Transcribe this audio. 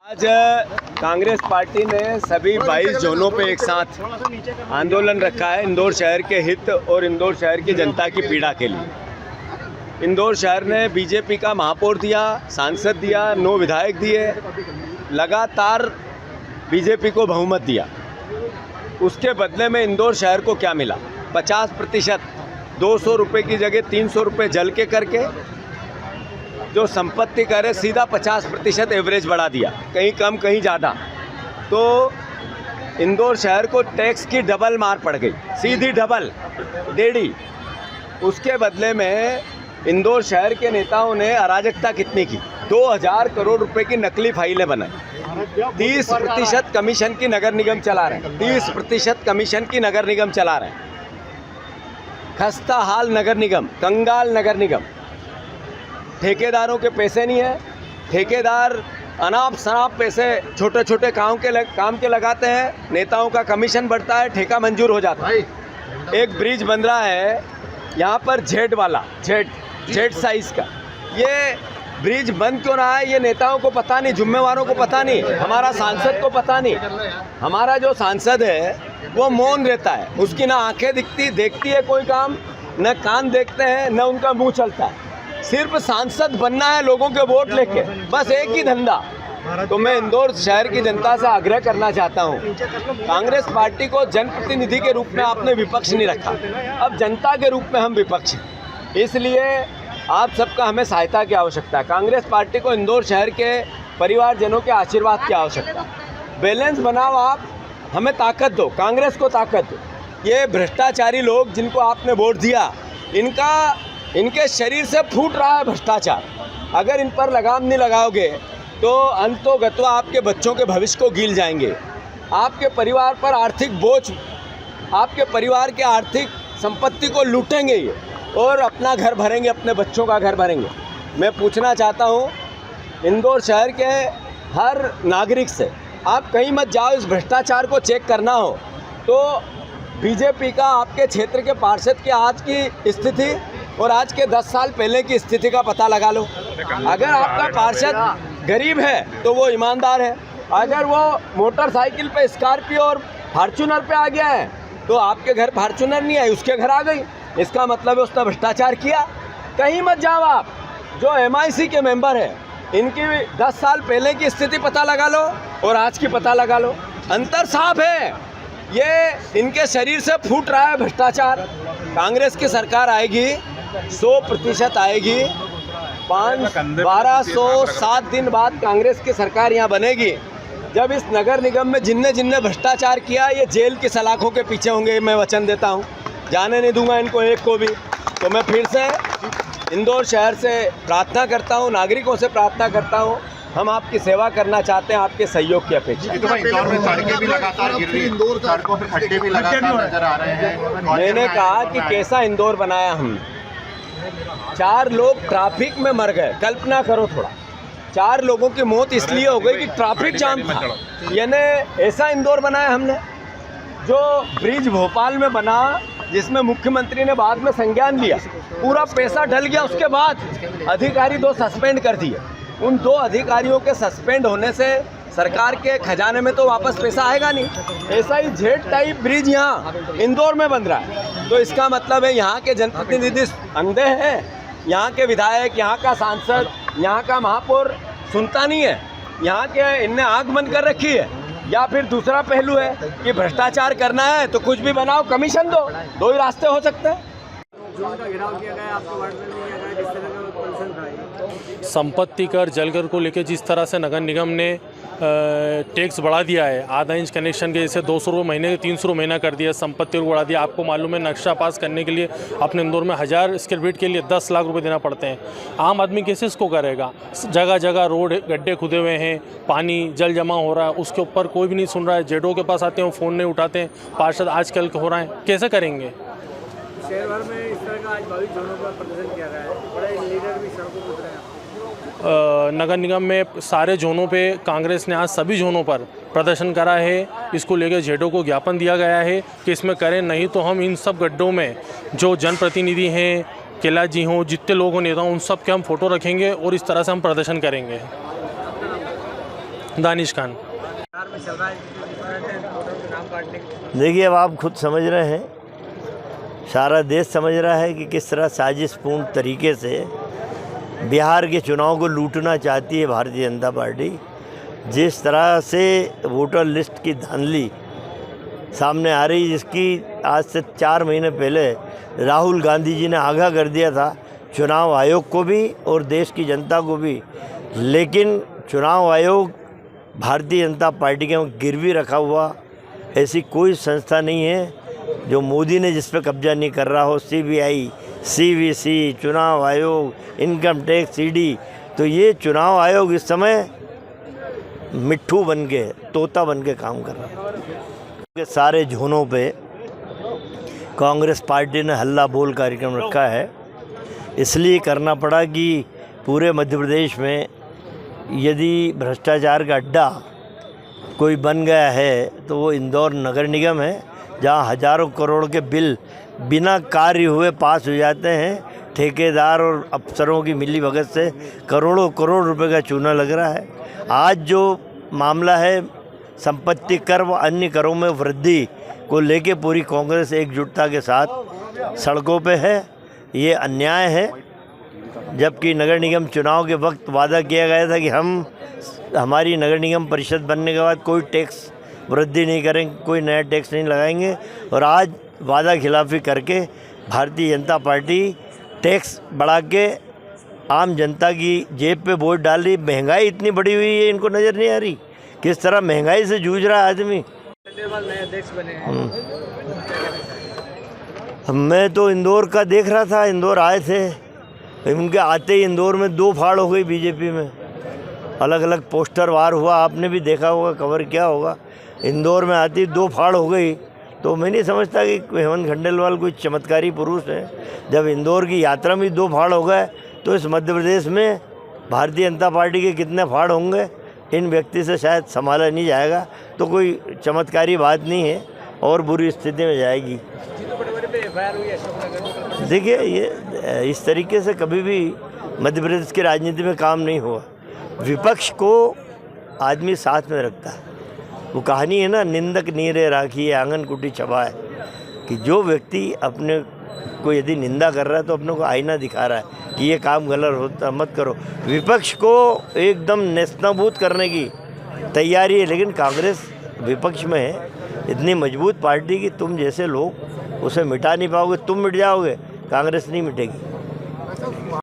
आज कांग्रेस पार्टी ने सभी 22 जोनों पे एक साथ आंदोलन रखा है इंदौर शहर के हित और इंदौर शहर की जनता की पीड़ा के लिए। इंदौर शहर ने बीजेपी का महापौर दिया, सांसद दिया, 9 विधायक दिए, लगातार बीजेपी को बहुमत दिया। उसके बदले में इंदौर शहर को क्या मिला? 50%, 200 रुपये की जगह 300 रुपये जल के करके जो संपत्ति कर है सीधा 50% एवरेज बढ़ा दिया, कहीं कम कहीं ज़्यादा। तो इंदौर शहर को टैक्स की डबल मार पड़ गई, सीधी डबल, डेढ़ी। उसके बदले में इंदौर शहर के नेताओं ने अराजकता कितनी की? 2000 करोड़ रुपए की नकली फाइलें बनाई। 30% कमीशन की नगर निगम चला रहे हैं, 30% कमीशन की नगर निगम चला रहे हैं। खस्ता हाल नगर निगम, कंगाल नगर निगम। ठेकेदारों के पैसे नहीं है, ठेकेदार अनाप शनाप पैसे छोटे छोटे काम के लगाते हैं, नेताओं का कमीशन बढ़ता है, ठेका मंजूर हो जाता है। एक ब्रिज बन रहा है यहाँ पर जेड वाला, जेड साइज़ का। ये ब्रिज बंद क्यों रहा है ये नेताओं को पता नहीं, जिम्मेवारों को पता नहीं, हमारा सांसद को पता नहीं। हमारा जो सांसद है वो मौन रहता है, उसकी ना आंखें देखती है कोई काम, न कान देखते हैं, न उनका मुंह चलता है। सिर्फ सांसद बनना है लोगों के वोट लेके, बस एक ही धंधा। तो मैं इंदौर शहर की जनता से आग्रह करना चाहता हूँ, कांग्रेस पार्टी को जनप्रतिनिधि के रूप में आपने विपक्ष नहीं रखा, अब जनता के रूप में हम विपक्ष हैं। इसलिए आप सबका हमें सहायता की आवश्यकता है। कांग्रेस पार्टी को इंदौर शहर के परिवारजनों के आशीर्वाद की आवश्यकता है। बैलेंस बनाओ, आप हमें ताकत दो, कांग्रेस को ताकत दो। ये भ्रष्टाचारी लोग जिनको आपने वोट दिया, इनके शरीर से फूट रहा है भ्रष्टाचार। अगर इन पर लगाम नहीं लगाओगे तो अंतोगत्वा आपके बच्चों के भविष्य को गिल जाएंगे। आपके परिवार पर आर्थिक बोझ, आपके परिवार के आर्थिक संपत्ति को लूटेंगे ये, और अपना घर भरेंगे, अपने बच्चों का घर भरेंगे। मैं पूछना चाहता हूँ इंदौर शहर के हर नागरिक से, आप कहीं मत जाओ, इस भ्रष्टाचार को चेक करना हो तो बीजेपी का आपके क्षेत्र के पार्षद की आज की स्थिति और आज के 10 साल पहले की स्थिति का पता लगा लो। अगर आपका पार्षद गरीब है तो वो ईमानदार है, अगर वो मोटरसाइकिल पे, स्कॉर्पियो और फॉर्च्यूनर पे आ गया है तो आपके घर फॉर्च्यूनर नहीं आई, उसके घर आ गई, इसका मतलब है उसने भ्रष्टाचार किया। कहीं मत जाओ आप, जो MIC के मेंबर है इनकी 10 साल पहले की स्थिति पता लगा लो और आज की पता लगा लो, अंतर साफ है। ये इनके शरीर से फूट रहा है भ्रष्टाचार। कांग्रेस की सरकार आएगी, 100% आएगी। 1207 दिन बाद कांग्रेस की सरकार यहाँ बनेगी। जब इस नगर निगम में जिनने भ्रष्टाचार किया ये जेल की सलाखों के पीछे होंगे, मैं वचन देता हूँ, जाने नहीं दूंगा इनको एक को भी। तो मैं फिर से इंदौर शहर से प्रार्थना करता हूँ, नागरिकों से प्रार्थना करता हूँ, हम आपकी सेवा करना चाहते हैं, आपके सहयोग की अपेक्षा। इंदौर में सड़कें भी लगातार गिर रही हैं, सड़कों पे खड्डे भी लगातार नजर आ रहे हैं। मैंने कहा कि कैसा इंदौर बनाया हमने। 4 लोग ट्रैफिक में मर गए, कल्पना करो थोड़ा। 4 लोगों की मौत इसलिए हो गई कि ट्रैफिक जाम था। यानी ऐसा इंदौर बनाया हमने। जो ब्रिज भोपाल में बना, जिसमें मुख्यमंत्री ने बाद में संज्ञान लिया, पूरा पैसा ढल गया, उसके बाद अधिकारी 2 सस्पेंड कर दिए। उन 2 अधिकारियों के सस्पेंड होने से सरकार के खजाने में तो वापस पैसा आएगा नहीं। ऐसा ही जेड टाइप ब्रिज यहाँ इंदौर में बन रहा है। तो इसका मतलब है यहाँ के जनप्रतिनिधि अंधे हैं, यहाँ के विधायक, यहाँ का सांसद, यहाँ का महापौर सुनता नहीं है, यहाँ के इनने आँख बंद कर रखी है। या फिर दूसरा पहलू है कि भ्रष्टाचार करना है तो कुछ भी बनाओ, कमीशन दो, 2 ही रास्ते हो सकते हैं। संपत्ति कर, जल कर को लेकर जिस तरह से नगर निगम ने टैक्स बढ़ा दिया है, आधा इंच कनेक्शन के जैसे 200 रुपये महीने के 300 रुपये महीना कर दिया, संपत्ति को बढ़ा दिया। आपको मालूम है नक्शा पास करने के लिए अपने इंदौर में 1000 स्क्वायर फीट के लिए 10 लाख रुपए देना पड़ते हैं। आम आदमी कैसे इसको करेगा? जगह जगह रोड गड्ढे खुदे हुए हैं, पानी जल जमा हो रहा है, उसके ऊपर कोई भी नहीं सुन रहा है। जेडो के पास आते हैं, फ़ोन नहीं उठाते हैं, पार्षद आजकल हो रहे हैं, कैसे करेंगे? शहर भर में इस तरह का आज 22 जोनों पर प्रदर्शन किया गया है, बड़े लीडर भी सड़कों पर उतरे हैं। नगर निगम में सारे जोनों पे कांग्रेस ने आज सभी जोनों पर प्रदर्शन करा है। इसको लेकर जेडो को ज्ञापन दिया गया है कि इसमें करें, नहीं तो हम इन सब गड्ढों में जो जनप्रतिनिधि हैं, कैलाश जी हों, जितने लोग हों, नेता हों, उन सब के हम फ़ोटो रखेंगे और इस तरह से हम प्रदर्शन करेंगे। दानिश खान। बिहार में चल रहा है वोटरों के नाम काटने की। देखिए, अब आप खुद समझ रहे हैं, सारा देश समझ रहा है कि किस तरह साजिशपूर्ण तरीके से बिहार के चुनाव को लूटना चाहती है भारतीय जनता पार्टी। जिस तरह से वोटर लिस्ट की धांधली सामने आ रही, जिसकी आज से 4 महीने पहले राहुल गांधी जी ने आगाह कर दिया था चुनाव आयोग को भी और देश की जनता को भी, लेकिन चुनाव आयोग भारतीय जनता पार्टी के गिरवी रखा हुआ ऐसी कोई संस्था नहीं है जो मोदी ने जिस पर कब्जा नहीं कर रहा हो। CBI, CVC, चुनाव आयोग, इनकम टैक्स, ED, तो ये चुनाव आयोग इस समय मिट्ठू बन के, तोता बन के काम कर रहा है। सारे झोनों पे कांग्रेस पार्टी ने हल्ला बोल कार्यक्रम रखा है। इसलिए करना पड़ा कि पूरे मध्य प्रदेश में यदि भ्रष्टाचार का अड्डा कोई बन गया है तो वो इंदौर नगर निगम है, जहाँ हज़ारों करोड़ के बिल बिना कार्य हुए पास हो जाते हैं। ठेकेदार और अफसरों की मिलीभगत से करोड़ों करोड़ रुपए का चूना लग रहा है। आज जो मामला है संपत्ति कर व अन्य करों में वृद्धि को लेके पूरी कांग्रेस एकजुटता के साथ सड़कों पे है। ये अन्याय है, जबकि नगर निगम चुनाव के वक्त वादा किया गया था कि हमारी नगर निगम परिषद बनने के बाद कोई टैक्स वृद्धि नहीं करेंगे, कोई नया टैक्स नहीं लगाएंगे, और आज वादा खिलाफी करके भारतीय जनता पार्टी टैक्स बढ़ा के आम जनता की जेब पे बोझ डाल रही। महंगाई इतनी बढ़ी हुई है, इनको नज़र नहीं आ रही किस तरह महंगाई से जूझ रहा है आदमी। नए अध्यक्ष बने हैं। मैं तो इंदौर का देख रहा था, इंदौर आए थे, उनके आते ही इंदौर में 2 फाड़ हो गई बीजेपी में, अलग अलग पोस्टर वार हुआ, आपने भी देखा होगा, कवर किया होगा। इंदौर में आती 2 फाड़ हो गई, तो मैं नहीं समझता कि हेमंत खंडेलवाल कोई चमत्कारी पुरुष है। जब इंदौर की यात्रा में 2 फाड़ हो गए तो इस मध्य प्रदेश में भारतीय जनता पार्टी के कितने फाड़ होंगे, इन व्यक्ति से शायद संभाला नहीं जाएगा। तो कोई चमत्कारी बात नहीं है और बुरी स्थिति में जाएगी। देखिए, ये इस तरीके से कभी भी मध्य प्रदेश की राजनीति में काम नहीं हुआ। विपक्ष को आदमी साथ में रखता है। वो कहानी है ना, निंदक नीरे राखी आंगन कुटी छबाए, कि जो व्यक्ति अपने को यदि निंदा कर रहा है तो अपने को आईना दिखा रहा है कि ये काम गलत होता, मत करो। विपक्ष को एकदम नेस्तनाबूद करने की तैयारी है, लेकिन कांग्रेस विपक्ष में है, इतनी मजबूत पार्टी कि तुम जैसे लोग उसे मिटा नहीं पाओगे। तुम मिट जाओगे, कांग्रेस नहीं मिटेगी।